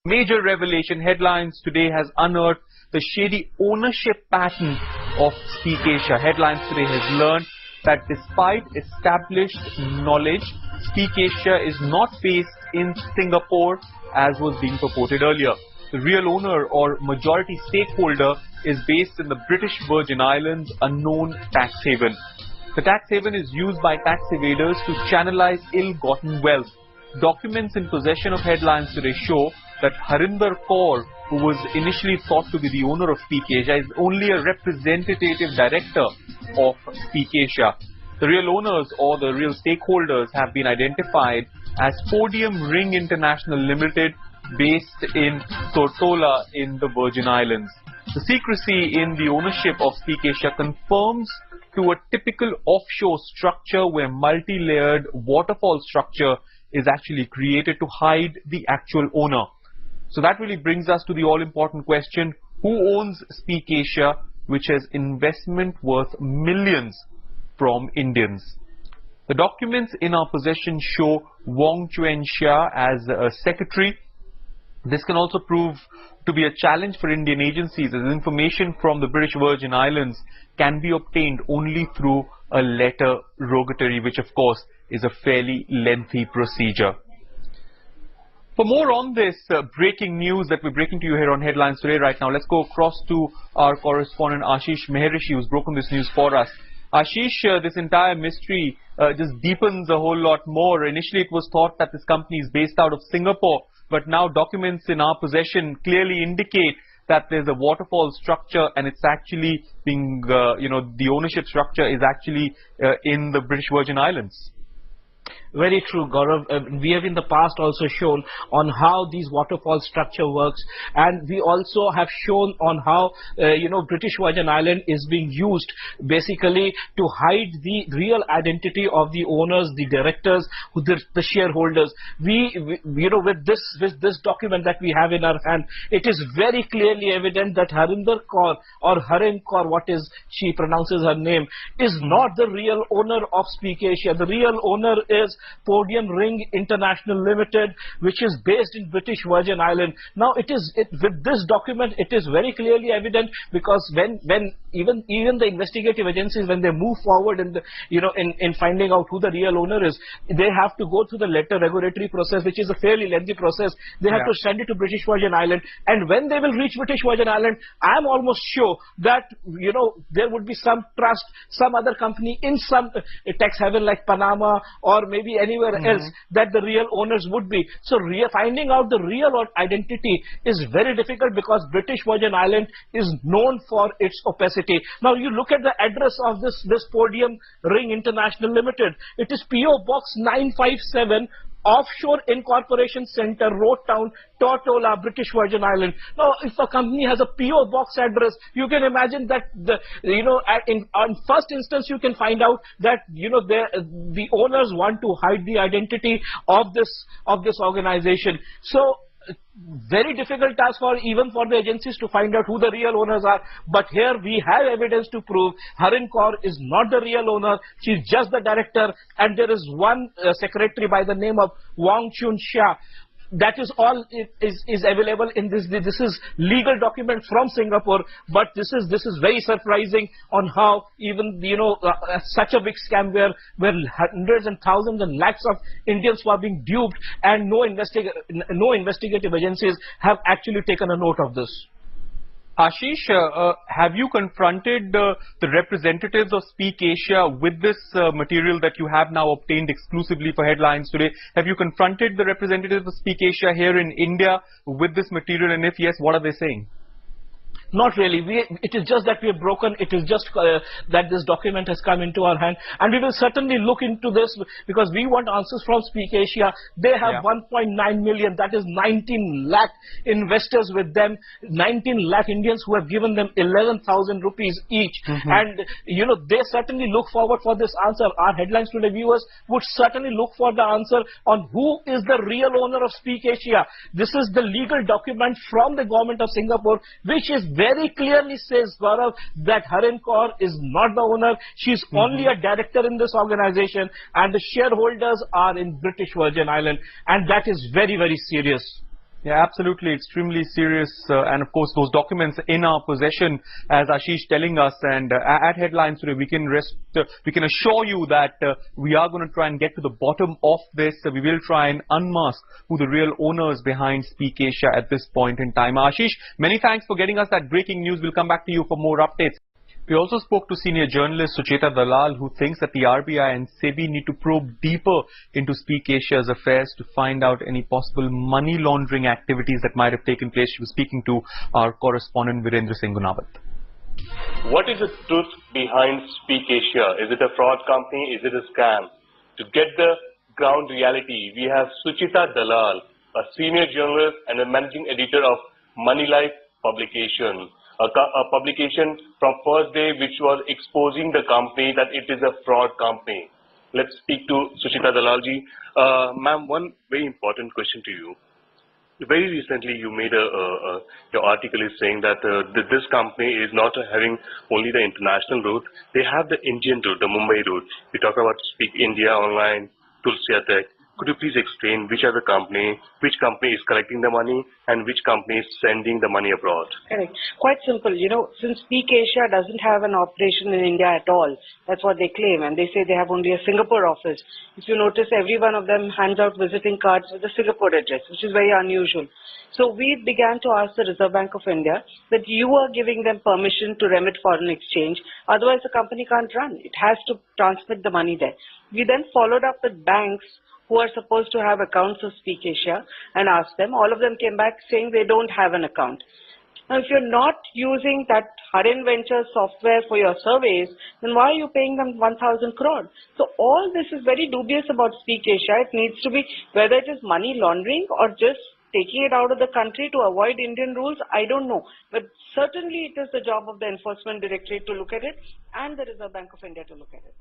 Major revelation. Headlines today has unearthed the shady ownership pattern of Speak Asia. Headlines today has learned that despite established knowledge, Speak Asia is not based in Singapore as was being purported earlier. The real owner or majority stakeholder is based in the British Virgin Islands, a known tax haven. The tax haven is used by tax evaders to channelize ill-gotten wealth. Documents in possession of Headlines today show that Harinder Kaur, who was initially thought to be the owner of Speak Asia, is only a representative director of Speak Asia. The real owners or the real stakeholders have been identified as Podium Ring International Limited, based in Tortola in the Virgin Islands. The secrecy in the ownership of Speak Asia confirms to a typical offshore structure where multi-layered waterfall structure is actually created to hide the actual owner. So that really brings us to the all-important question: who owns Speak Asia, which has investment worth millions from Indians? The documents in our possession show Wong Chuen Shah as a secretary. This can also prove to be a challenge for Indian agencies, as information from the British Virgin Islands can be obtained only through a letter rogatory, which of course is a fairly lengthy procedure. For more on this breaking news that we're breaking to you here on Headlines today right now, let's go across to our correspondent Ashish Mehrishi, who's broken this news for us. Ashish, this entire mystery just deepens a whole lot more. Initially, it was thought that this company is based out of Singapore, but now documents in our possession clearly indicate that there's a waterfall structure, and it's actually being, the ownership structure is actually in the British Virgin Islands. Very true, Gaurav. We have in the past also shown on how these waterfall structure works, and we also have shown on how British Virgin Island is being used basically to hide the real identity of the owners, the directors, the shareholders. With this document that we have in our hand, it is very clearly evident that Harinder Kaur, or Harin Kaur, what is she pronounces her name, is not the real owner of Speak Asia. The real owner is Podium Ring International Limited, which is based in British Virgin Island. Now, with this document, it is very clearly evident, because when even the investigative agencies, when they move forward in finding out who the real owner is, they have to go through the letter regulatory process, which is a fairly lengthy process. They have to send it to British Virgin Island, and when they will reach British Virgin Island, I am almost sure that there would be some trust, some other company in some tax haven like Panama or maybe anywhere else that the real owners would be. So finding out the real identity is very difficult, because British Virgin Island is known for its opacity. Now you look at the address of this Podium Ring International Limited. It is PO Box 957, Offshore Incorporation Center, Road Town, Tortola, British Virgin Island. Now, if a company has a PO box address, you can imagine that on first instance you can find out that the owners want to hide the identity of this organization. So very difficult task even for the agencies to find out who the real owners are. But here we have evidence to prove Harin Kaur is not the real owner. She's just the director, and there is one secretary by the name of Wong Chuen Shah. That is all is available in this. This is legal document from Singapore, but this is very surprising on how even such a big scam where hundreds and thousands and lakhs of Indians were being duped, and no investigative agencies have actually taken a note of this. Ashish, have you confronted the representatives of Speak Asia with this material that you have now obtained exclusively for Headlines today? Have you confronted the representatives of Speak Asia here in India with this material, and if yes, what are they saying? Not really. It is just that we have broken. It is just that this document has come into our hand, and we will certainly look into this, because we want answers from Speak Asia. They have 1.9 million, that is 19 lakh investors with them, 19 lakh Indians who have given them 11,000 rupees each. And they certainly look forward for this answer. Our Headlines Today viewers would certainly look for the answer on who is the real owner of Speak Asia. This is the legal document from the government of Singapore, which is very clearly says, Gaurav, that Harin Kaur is not the owner. She's only a director in this organization, and the shareholders are in British Virgin Island, and that is very, very serious. Yeah, absolutely, extremely serious, and of course those documents in our possession, as Ashish telling us, and at Headlines Today we can assure you that we are going to try and get to the bottom of this. We will try and unmask who the real owners behind Speak Asia at this point in time. Ashish, many thanks for getting us that breaking news. We'll come back to you for more updates. We also spoke to senior journalist Sucheta Dalal, who thinks that the RBI and SEBI need to probe deeper into Speak Asia's affairs to find out any possible money laundering activities that might have taken place. She was speaking to our correspondent Virendra Singh Gunawat. What is the truth behind Speak Asia? Is it a fraud company? Is it a scam? To get the ground reality, we have Sucheta Dalal, a senior journalist and a managing editor of Money Life publication. A publication from first day which was exposing the company that it is a fraud company. Let's speak to Sucheta Dalalji. Ma'am, one very important question to you. Very recently you made your article is saying that this company is not having only the international route, they have the Indian route, the Mumbai route. We talk about Speak India Online, Tulsia Tech. Could you please explain which company is collecting the money and which company is sending the money abroad? Correct. Quite simple. Since Speak Asia doesn't have an operation in India at all, that's what they claim, and they say they have only a Singapore office. If you notice, every one of them hands out visiting cards with a Singapore address, which is very unusual. So we began to ask the Reserve Bank of India that you are giving them permission to remit foreign exchange, otherwise the company can't run. It has to transmit the money there. We then followed up with banks who are supposed to have accounts of Speak Asia and asked them. All of them came back saying they don't have an account. Now, if you're not using that Harin Ventures software for your surveys, then why are you paying them 1,000 crore? So all this is very dubious about Speak Asia. It needs to be, whether it is money laundering or just taking it out of the country to avoid Indian rules, I don't know. But certainly it is the job of the Enforcement Directorate to look at it and the Reserve Bank of India to look at it.